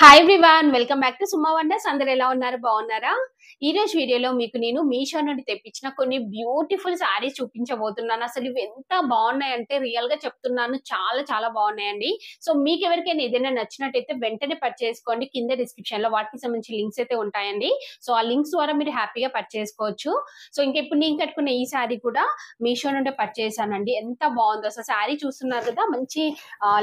Hi everyone, welcome back to Suma wonders. అందరు ఎలా ఉన్నారు? బాగున్నారా? ఈ రోజు వీడియోలో మీకు నేను మీషో నుండి తెప్పించిన కొన్ని బ్యూటిఫుల్ సారీస్ చూపించబోతున్నాను. అసలు ఇవి ఎంత బాగున్నాయంటే రియల్ గా చెప్తున్నాను, చాలా చాలా బాగున్నాయండి. సో మీకు ఎవరికైనా ఏదైనా నచ్చినట్టయితే వెంటనే పర్చేస్ చేసుకోండి. కింద డిస్క్రిప్షన్ లో వాటికి సంబంధించిన లింక్స్ అయితే ఉంటాయండి. సో ఆ లింక్స్ ద్వారా మీరు హ్యాపీగా పర్చేస్ చేసుకోవచ్చు. సో ఇంకెప్పుడు నేను కట్టుకున్న ఈ సారీ కూడా మీషో నుండి పర్చేస్ చేశానండి. ఎంత బాగుందో అసలు సారీ చూస్తున్నారు కదా, మంచి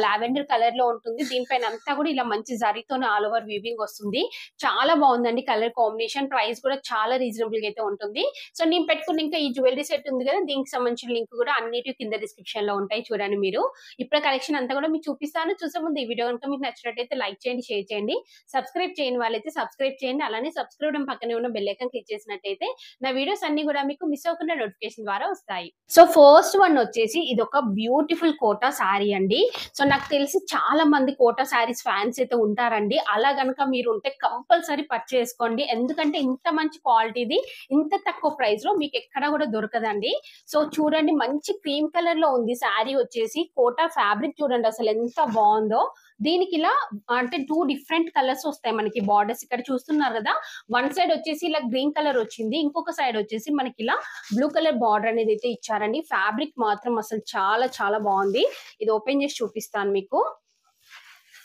లావెండర్ కలర్ లో ఉంటుంది. దీనిపైన అంతా కూడా ఇలా మంచి జరీతో ఆల్ ఓవర్ వీవింగ్ వస్తుంది. చాలా బాగుందండి కలర్ కాంబినేషన్. ప్రైస్ కూడా చాలా రీజనబుల్ గా అయితే ఉంటుంది. సో నేను పెట్టుకున్న ఇంకా ఈ జ్యువెలరీ సెట్ ఉంది కదా, దీనికి సంబంధించిన లింక్ కూడా అన్నిటి కింద డిస్క్రిప్షన్ లో ఉంటాయి, చూడండి మీరు. ఇప్పుడు కలెక్షన్ అంతా కూడా మీకు చూపిస్తాను. చూసే ముందు ఈ వీడియో కనుక మీకు నచ్చినట్టయితే లైక్ చేయండి, షేర్ చేయండి. సబ్స్క్రైబ్ చేయని వాళ్ళైతే సబ్స్క్రైబ్ చేయండి. అలానే సబ్స్క్రైబ్ పక్కనే ఉన్న బెల్ ఐకాన్ క్లిక్ చేసినట్టయితే నా వీడియోస్ అన్ని కూడా మీకు మిస్ అవ్వకుండా నోటిఫికేషన్ ద్వారా వస్తాయి. సో ఫస్ట్ వన్ వచ్చేసి ఇది ఒక బ్యూటిఫుల్ కోటా సారీ అండి. సో నాకు తెలిసి చాలా మంది కోటా సారీస్ ఫ్యాన్స్ అయితే ఉంటారండి. అలా గనక మీరు ఉంటే కంపల్సరీ పర్చేస్ చేసుకోండి. ఎందుకంటే ఇంత మంచి క్వాలిటీది ఇంత తక్కువ ప్రైస్ లో మీకు ఎక్కడ కూడా దొరకదండి. సో చూడండి, మంచి క్రీమ్ కలర్ లో ఉంది సారీ వచ్చేసి. కోటా ఫ్యాబ్రిక్ చూడండి అసలు ఎంత బాగుందో. దీనికి ఇలా అంటే 2 డిఫరెంట్ కలర్స్ వస్తాయి మనకి బార్డర్స్. ఇక్కడ చూస్తున్నారు కదా, వన్ సైడ్ వచ్చేసి ఇలా గ్రీన్ కలర్ వచ్చింది, ఇంకొక సైడ్ వచ్చేసి మనకి ఇలా బ్లూ కలర్ బార్డర్ అనేది అయితే ఇచ్చారండి. ఫ్యాబ్రిక్ మాత్రం అసలు చాలా చాలా బాగుంది. ఇది ఓపెన్ చేసి చూపిస్తాను మీకు.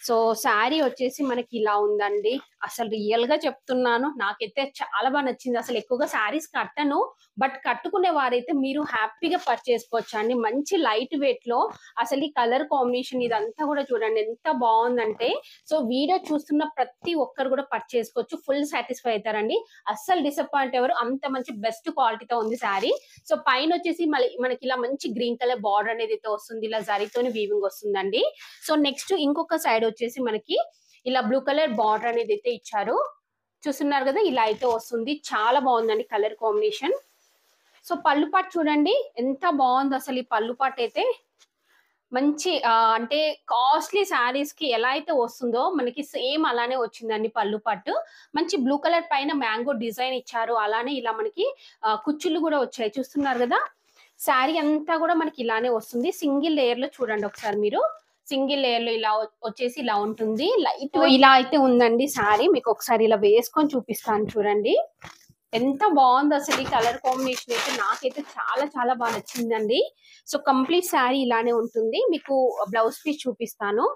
సో శారీ వచ్చేసి మనకి ఇలా ఉందండి. అసలు రియల్ గా చెప్తున్నాను, నాకైతే చాలా బాగా నచ్చింది. అసలు ఎక్కువగా శారీస్ కట్టను, బట్ కట్టుకునే వారైతే మీరు హ్యాపీగా పర్చేస్ చేసుకోవచ్చు అండి. మంచి లైట్ వెయిట్ లో అసలు ఈ కలర్ కాంబినేషన్ ఇదంతా కూడా చూడండి ఎంత బాగుందంటే. సో వీడియో చూస్తున్న ప్రతి ఒక్కరు కూడా పర్చేస్ చేసుకోవచ్చు, ఫుల్ సాటిస్ఫై అవుతారండి. అస్సలు డిసప్పాయింట్ ఎవరు, అంత మంచి బెస్ట్ క్వాలిటీతో ఉంది శారీ. సో పైన వచ్చేసి మనకి ఇలా మంచి గ్రీన్ కలర్ బార్డర్ అనేది అయితే వస్తుంది, ఇలా జరీతోని వీవింగ్ వస్తుందండి. సో నెక్స్ట్ ఇంకొక సైడ్ వచ్చేసి మనకి ఇలా బ్లూ కలర్ బార్డర్ అనేది అయితే ఇచ్చారు. చూస్తున్నారు కదా, ఇలా అయితే వస్తుంది. చాలా బాగుందండి కలర్ కాంబినేషన్. సో పళ్ళు పాటు చూడండి ఎంత బాగుందో అసలు. ఈ పళ్ళు పాటు అయితే మంచి అంటే కాస్ట్లీ శారీస్ కి ఎలా అయితే వస్తుందో మనకి సేమ్ అలానే వచ్చిందండి పళ్ళు పట్టు. మంచి బ్లూ కలర్ పైన మ్యాంగో డిజైన్ ఇచ్చారు. అలానే ఇలా మనకి కుచ్చుళ్ళు కూడా వచ్చాయి, చూస్తున్నారు కదా. శారీ అంతా కూడా మనకి ఇలానే వస్తుంది. సింగిల్ లేయర్ లో చూడండి ఒకసారి మీరు. సింగిల్ లేయర్ లో ఇలా వచ్చేసి ఇలా ఉంటుంది. లైట్ ఇలా అయితే ఉందండి శారీ. మీకు ఒకసారి ఇలా వేసుకొని చూపిస్తాను చూడండి ఎంత బాగుంది అసలు. ఈ కలర్ కాంబినేషన్ అయితే నాకైతే చాలా చాలా బాగా నచ్చిందండి. సో కంప్లీట్ శారీ ఇలానే ఉంటుంది. మీకు బ్లౌజ్ పీస్ చూపిస్తాను.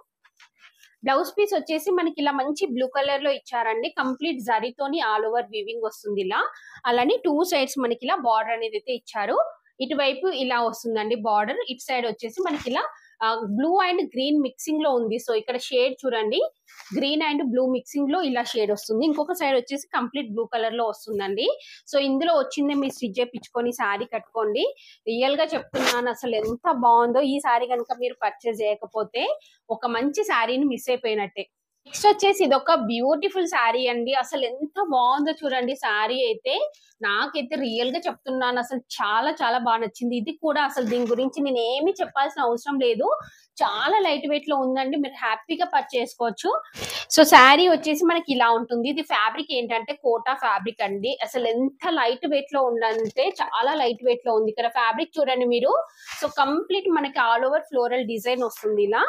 బ్లౌజ్ పీస్ వచ్చేసి మనకి ఇలా మంచి బ్లూ కలర్ లో ఇచ్చారండి. కంప్లీట్ జరీతోని ఆల్ ఓవర్ వీవింగ్ వస్తుంది ఇలా. అలానే 2 సైడ్స్ మనకి ఇలా బార్డర్ అనేది అయితే ఇచ్చారు. ఇటువైపు ఇలా వస్తుందండి బార్డర్. ఇటు సైడ్ వచ్చేసి మనకి ఇలా బ్లూ అండ్ గ్రీన్ మిక్సింగ్ లో ఉంది. సో ఇక్కడ షేడ్ చూడండి, గ్రీన్ అండ్ బ్లూ మిక్సింగ్ లో ఇలా షేడ్ వస్తుంది. ఇంకొక సైడ్ వచ్చేసి కంప్లీట్ బ్లూ కలర్ లో వస్తుందండి. సో ఇందులో వచ్చిందే మీరు స్టిచ్ చేయించుకొని శారీ కట్టుకోండి. రియల్ గా చెప్తున్నాను అసలు ఎంత బాగుందో. ఈ శారీ కనుక మీరు పర్చేస్ చేయకపోతే ఒక మంచి శారీని మిస్ అయిపోయినట్టే. నెక్స్ట్ వచ్చేసి ఇది ఒక బ్యూటిఫుల్ శారీ అండి. అసలు ఎంత బాగుందో చూడండి శారీ అయితే. నాకైతే రియల్ గా చెప్తున్నాను అసలు చాలా చాలా బాగా నచ్చింది. ఇది కూడా అసలు దీని గురించి నేను ఏమీ చెప్పాల్సిన అవసరం లేదు. చాలా లైట్ వెయిట్ లో ఉందండి, మీరు హ్యాపీగా పర్చేస్ చేసుకోవచ్చు. సో శారీ వచ్చేసి మనకి ఇలా ఉంటుంది. ఇది ఫ్యాబ్రిక్ ఏంటంటే కోటా ఫ్యాబ్రిక్ అండి. అసలు ఎంత లైట్ వెయిట్ లో ఉందంటే చాలా లైట్ వెయిట్ లో ఉంది. ఇక్కడ ఫ్యాబ్రిక్ చూడండి మీరు. సో కంప్లీట్ మనకి ఆల్ ఓవర్ ఫ్లోరల్ డిజైన్ వస్తుంది ఇలా.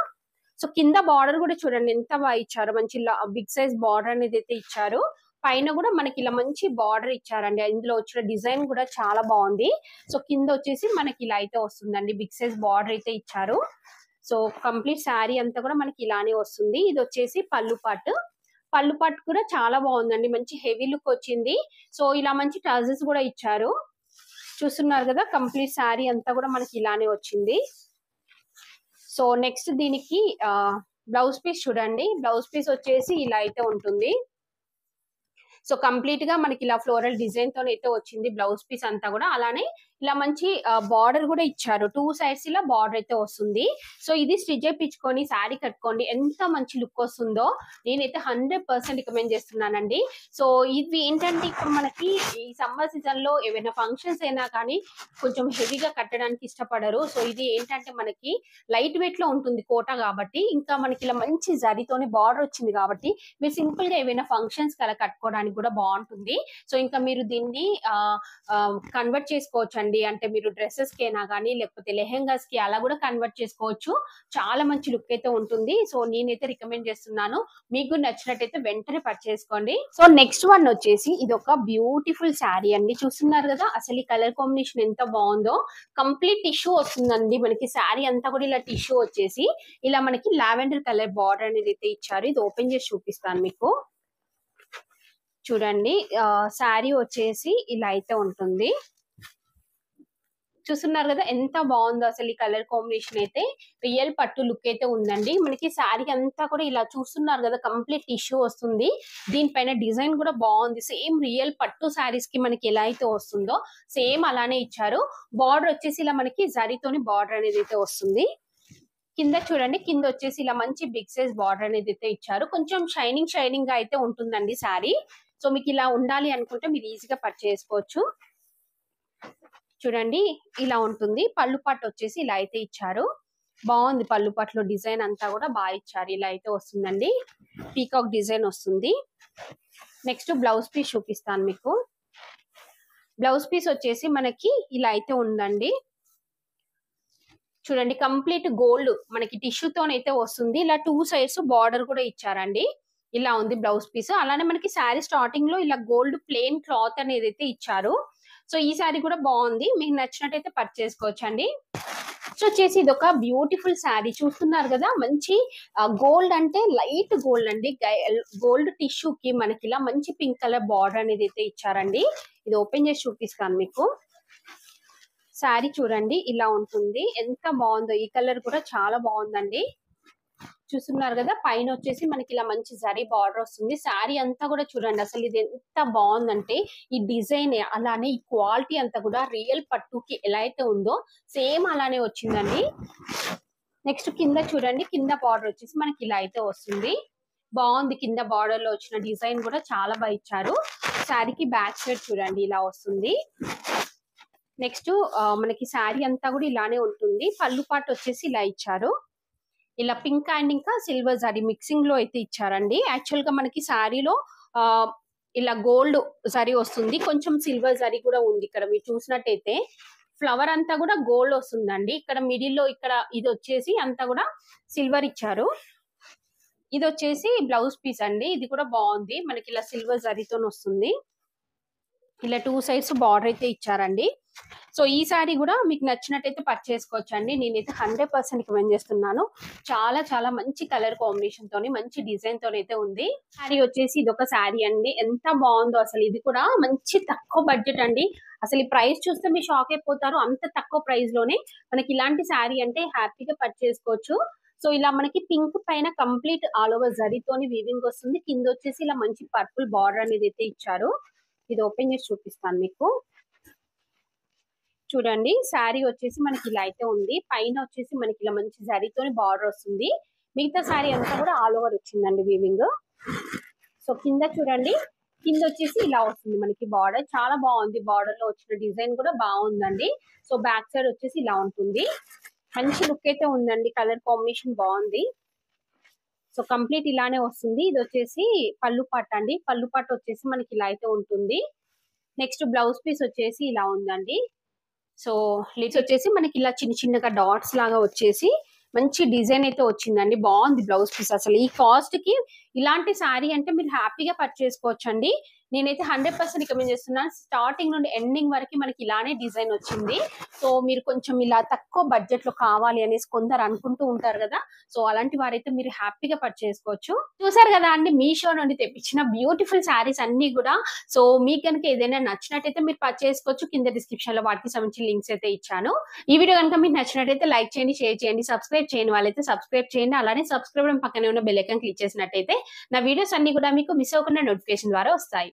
సో కింద బార్డర్ కూడా చూడండి ఎంత బాగా ఇచ్చారు. మంచి బిగ్ సైజ్ బార్డర్ అనేది అయితే ఇచ్చారు. పైన కూడా మనకి ఇలా మంచి బార్డర్ ఇచ్చారండి. ఇందులో వచ్చిన డిజైన్ కూడా చాలా బాగుంది. సో కింద వచ్చేసి మనకి ఇలా అయితే వస్తుందండి, బిగ్ సైజ్ బార్డర్ అయితే ఇచ్చారు. సో కంప్లీట్ శారీ అంతా కూడా మనకి ఇలానే వస్తుంది. ఇది వచ్చేసి పళ్ళు పాటు. పళ్ళు పాటు కూడా చాలా బాగుందండి, మంచి హెవీ లుక్ వచ్చింది. సో ఇలా మంచి టజల్స్ కూడా ఇచ్చారు, చూస్తున్నారు కదా. కంప్లీట్ శారీ అంతా కూడా మనకి ఇలానే వచ్చింది. సో నెక్స్ట్ దీనికి బ్లౌజ్ పీస్ చూడండి. బ్లౌజ్ పీస్ వచ్చేసి ఇలా అయితే ఉంటుంది. సో కంప్లీట్ గా మనకి ఇలా ఫ్లోరల్ డిజైన్ తో అయితే వచ్చింది బ్లౌజ్ పీస్ అంతా కూడా. అలానే ఇలా మంచి బార్డర్ కూడా ఇచ్చారు. 2 సైడ్స్ ఇలా బార్డర్ అయితే వస్తుంది. సో ఇది స్టిచ్ చేయించుకొని శారీ కట్టుకోండి, ఎంత మంచి లుక్ వస్తుందో. నేనైతే 100% రికమెండ్ చేస్తున్నానండి. సో ఇవి ఏంటంటే ఇప్పుడు మనకి ఈ సమ్మర్ సీజన్ లో ఏవైనా ఫంక్షన్స్ అయినా కానీ కొంచెం హెవీగా కట్టడానికి ఇష్టపడరు. సో ఇది ఏంటంటే మనకి లైట్ వెయిట్ లో ఉంటుంది కోటా కాబట్టి, ఇంకా మనకి ఇలా మంచి జరీతోని బార్డర్ వచ్చింది కాబట్టి మీరు సింపుల్ గా ఏవైనా ఫంక్షన్స్ కలా కట్టుకోవడానికి కూడా బాగుంటుంది. సో ఇంకా మీరు దీన్ని కన్వర్ట్ చేసుకోవచ్చు అండి. చూడండి. అంటే మీరు డ్రెసెస్ కేనా గానీ లేకపోతే లెహెంగాస్ కి అలా కూడా కన్వర్ట్ చేసుకోవచ్చు. చాలా మంచి లుక్ అయితే ఉంటుంది. సో నేనైతే రికమెండ్ చేస్తున్నాను. మీకు నచ్చినట్టయితే వెంటనే పర్చేసుకోండి. సో నెక్స్ట్ వన్ వచ్చేసి ఇది ఒక బ్యూటిఫుల్ శారీ అండి. చూస్తున్నారు కదా అసలు ఈ కలర్ కాంబినేషన్ ఎంత బాగుందో. కంప్లీట్ టిష్యూ వస్తుందండి మనకి. శారీ అంతా కూడా ఇలా టిష్యూ వచ్చేసి ఇలా మనకి లావెండర్ కలర్ బార్డర్ అనేది అయితే ఇచ్చారు. ఇది ఓపెన్ చేసి చూపిస్తాను మీకు. చూడండి శారీ వచ్చేసి ఇలా అయితే ఉంటుంది. చూస్తున్నారు కదా ఎంత బాగుందో అసలు ఈ కలర్ కాంబినేషన్ అయితే. రియల్ పట్టు లుక్ అయితే ఉందండి మనకి. శారీ అంతా కూడా ఇలా చూస్తున్నారు కదా కంప్లీట్ టిష్యూ వస్తుంది. దీనిపైన డిజైన్ కూడా బాగుంది. సేమ్ రియల్ పట్టు శారీస్ కి మనకి ఎలా అయితే వస్తుందో సేమ్ అలానే ఇచ్చారు. బార్డర్ వచ్చేసి ఇలా మనకి జరీతోని బార్డర్ అనేది అయితే వస్తుంది. కింద చూడండి, కింద వచ్చేసి ఇలా మంచి బిగ్ సైజ్ బార్డర్ అనేది అయితే ఇచ్చారు. కొంచెం షైనింగ్ గా అయితే ఉంటుందండి శారీ. సో మీకు ఇలా ఉండాలి అనుకుంటే మీరు ఈజీగా పర్చేస్ చేసుకోవచ్చు. చూడండి ఇలా ఉంటుంది. పళ్ళు పట్టు వచ్చేసి ఇలా అయితే ఇచ్చారు. బాగుంది. పళ్ళు పట్టులో డిజైన్ అంతా కూడా బాగా ఇచ్చారు. ఇలా అయితే వస్తుందండి. పీకాక్ డిజైన్ వస్తుంది. నెక్స్ట్ బ్లౌజ్ పీస్ చూపిస్తాను మీకు. బ్లౌజ్ పీస్ వచ్చేసి మనకి ఇలా అయితే ఉందండి. చూడండి కంప్లీట్ గోల్డ్ మనకి టిష్యూతోనైతే వస్తుంది. ఇలా 2 సైడ్స్ బార్డర్ కూడా ఇచ్చారండి. ఇలా ఉంది బ్లౌజ్ పీస్. అలానే మనకి శారీ స్టార్టింగ్ లో ఇలా గోల్డ్ ప్లెయిన్ క్లాత్ అనేది అయితే ఇచ్చారు. సో ఈ శారీ కూడా బాగుంది. మీకు నచ్చినట్టయితే పర్చేస్ చేసుకోవచ్చు అండి. సో వచ్చేసి ఇది ఒక బ్యూటిఫుల్ శారీ. చూస్తున్నారు కదా మంచి గోల్డ్ అంటే లైట్ గోల్డ్ అండి. గోల్డ్ టిష్యూ కి మనకి ఇలా మంచి పింక్ కలర్ బార్డర్ అనేది అయితే ఇచ్చారండి. ఇది ఓపెన్ చేసి చూపిస్తాను మీకు. శారీ చూడండి ఇలా ఉంటుంది. ఎంత బాగుందో. ఈ కలర్ కూడా చాలా బాగుందండి. చూస్తున్నారు కదా పైన వచ్చేసి మనకి ఇలా మంచి జరీ బార్డర్ వస్తుంది. శారీ అంతా కూడా చూడండి అసలు ఇది ఎంత బాగుందంటే ఈ డిజైన్ అలానే ఈ క్వాలిటీ అంతా కూడా రియల్ పట్టుకి ఎలా అయితే ఉందో సేమ్ అలానే వచ్చిందండి. నెక్స్ట్ కింద చూడండి, కింద బార్డర్ వచ్చేసి మనకి ఇలా అయితే వస్తుంది. బాగుంది. కింద బార్డర్ లో వచ్చిన డిజైన్ కూడా చాలా బాగా ఇచ్చారు. శారీకి బ్యాక్ సైడ్ చూడండి ఇలా వస్తుంది. నెక్స్ట్ మనకి శారీ అంతా కూడా ఇలానే ఉంటుంది. పళ్ళు పాటు వచ్చేసి ఇలా ఇచ్చారు. ఇలా పింక్ అండ్ ఇంకా సిల్వర్ జరీ మిక్సింగ్ లో అయితే ఇచ్చారండి. యాక్చువల్ గా మనకి శారీలో ఇలా గోల్డ్ జరీ వస్తుంది. కొంచెం సిల్వర్ జరీ కూడా ఉంది. ఇక్కడ మీరు చూసినట్టయితే ఫ్లవర్ అంతా కూడా గోల్డ్ వస్తుందండి. ఇక్కడ మిడిల్ లో ఇక్కడ ఇది వచ్చేసి అంతా కూడా సిల్వర్ ఇచ్చారు. ఇది వచ్చేసి బ్లౌజ్ పీస్ అండి. ఇది కూడా బాగుంది. మనకి ఇలా సిల్వర్ జరీతో వస్తుంది. ఇలా 2 సైడ్స్ బార్డర్ అయితే ఇచ్చారండి. సో ఈ సారీ కూడా మీకు నచ్చినట్టయితే పర్చేస్ చేసుకోవచ్చు అండి. నేనైతే 100% రికమెండ్ చేస్తున్నాను. చాలా చాలా మంచి కలర్ కాంబినేషన్ తోని మంచి డిజైన్ తోనైతే ఉంది. సారీ వచ్చేసి ఇది ఒక సారీ అండి. ఎంత బాగుందో అసలు. ఇది కూడా మంచి తక్కువ బడ్జెట్ అండి. అసలు ఈ ప్రైస్ చూస్తే మీరు షాక్ అయిపోతారు. అంత తక్కువ ప్రైస్ లోనే మనకి ఇలాంటి సారీ అంటే హ్యాపీగా పర్చేస్ చేసుకోవచ్చు. సో ఇలా మనకి పింక్ పైన కంప్లీట్ ఆల్ ఓవర్ జరీతోని వీవింగ్ వస్తుంది. కింద వచ్చేసి ఇలా మంచి పర్పుల్ బార్డర్ అనేది అయితే ఇచ్చారు. ఇది ఓపెన్ చేసి చూపిస్తాను మీకు. చూడండి శారీ వచ్చేసి మనకి ఇలా అయితే ఉంది. పైన వచ్చేసి మనకి ఇలా మంచి జరీతోని బార్డర్ వస్తుంది. మిగతా శారీ అంతా కూడా ఆల్ ఓవర్ వచ్చిందండి వీవింగ్. సో కింద చూడండి, కింద వచ్చేసి ఇలా వస్తుంది మనకి బార్డర్. చాలా బాగుంది. బార్డర్ లో వచ్చిన డిజైన్ కూడా బాగుందండి. సో బ్యాక్ సైడ్ వచ్చేసి ఇలా ఉంటుంది. మంచి లుక్ అయితే ఉందండి. కలర్ కాంబినేషన్ బాగుంది. సో కంప్లీట్ ఇలానే వస్తుంది. ఇది వచ్చేసి పళ్ళు పట్టు అండి. పళ్ళు పట్టు వచ్చేసి మనకి ఇలా అయితే ఉంటుంది. నెక్స్ట్ బ్లౌజ్ పీస్ వచ్చేసి ఇలా ఉందండి. సో లిడ్స్ వచ్చేసి మనకి ఇలా చిన్న చిన్నగా డాట్స్ లాగా వచ్చేసి మంచి డిజైన్ అయితే వచ్చిందండి. బాగుంది బ్లౌజ్ పీస్. అసలు ఈ కాస్ట్ కి ఇలాంటి శారీ అంటే మీరు హ్యాపీగా పర్చేస్ చేసుకోవచ్చు అండి. నేనైతే 100% రికమెండ్ చేస్తున్నాను. స్టార్టింగ్ నుండి ఎండింగ్ వరకు మనకి ఇలానే డిజైన్ వచ్చింది. సో మీరు కొంచెం ఇలా తక్కువ బడ్జెట్ లో కావాలి అనేసి కొందరు అనుకుంటూ ఉంటారు కదా. సో అలాంటి వారైతే మీరు హ్యాపీగా పర్చేస్ చేసుకోవచ్చు. చూసారు కదా అండి, మీషో నుండి తెప్పించిన బ్యూటిఫుల్ శారీస్ అన్ని కూడా. సో మీకు కనుక ఏదైనా నచ్చినట్టయితే మీరు పర్చేస్ చేసుకోవచ్చు. కింద డిస్క్రిప్షన్ లో వాటికి సంబంధించిన లింక్స్ అయితే ఇచ్చాను. ఈ వీడియో కనుక మీకు నచ్చినట్టయితే లైక్ చేయండి, షేర్ చేయండి, సబ్స్క్రైబ్ చేయని వాళ్ళైతే సబ్స్క్రైబ్ చేయండి. అలానే సబ్స్క్రైబ్ పక్కనే ఉన్న బెల్ ఐకాన్ క్లిక్ చేసినట్టయితే నా వీడియోస్ అన్ని కూడా మీకు మిస్ అవ్వకుండా నోటిఫికేషన్ ద్వారా వస్తాయి.